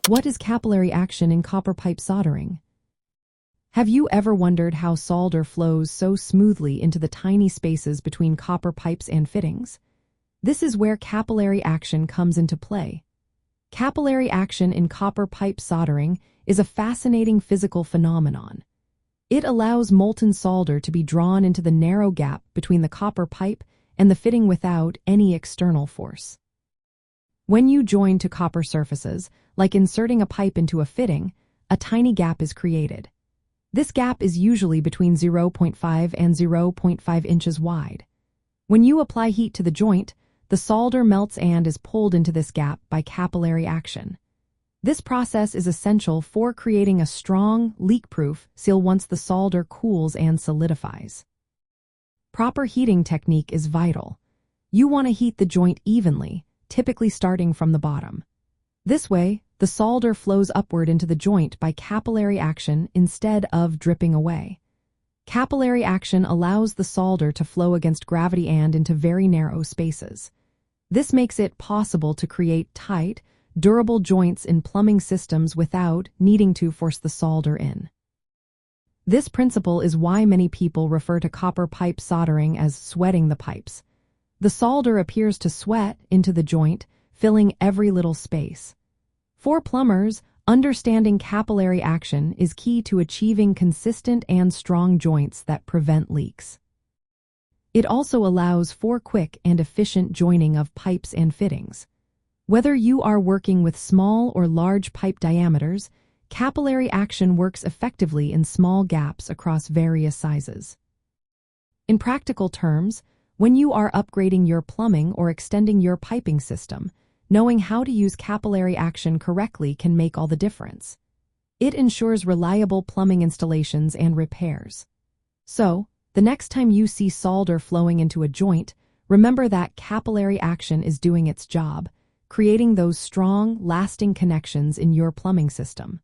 What is capillary action in copper pipe soldering? Have you ever wondered how solder flows so smoothly into the tiny spaces between copper pipes and fittings? This is where capillary action comes into play. Capillary action in copper pipe soldering is a fascinating physical phenomenon. It allows molten solder to be drawn into the narrow gap between the copper pipe and the fitting without any external force. When you join two copper surfaces, like inserting a pipe into a fitting, a tiny gap is created. This gap is usually between 0.5 and 0.5 inches wide. When you apply heat to the joint, the solder melts and is pulled into this gap by capillary action. This process is essential for creating a strong, leak-proof seal once the solder cools and solidifies. Proper heating technique is vital. You want to heat the joint evenly, typically starting from the bottom. This way, the solder flows upward into the joint by capillary action instead of dripping away. Capillary action allows the solder to flow against gravity and into very narrow spaces. This makes it possible to create tight, durable joints in plumbing systems without needing to force the solder in. This principle is why many people refer to copper pipe soldering as sweating the pipes. The solder appears to sweat into the joint, filling every little space. For plumbers, understanding capillary action is key to achieving consistent and strong joints that prevent leaks. It also allows for quick and efficient joining of pipes and fittings. Whether you are working with small or large pipe diameters, capillary action works effectively in small gaps across various sizes. In practical terms, when you are upgrading your plumbing or extending your piping system, knowing how to use capillary action correctly can make all the difference. It ensures reliable plumbing installations and repairs. So, the next time you see solder flowing into a joint, remember that capillary action is doing its job, creating those strong, lasting connections in your plumbing system.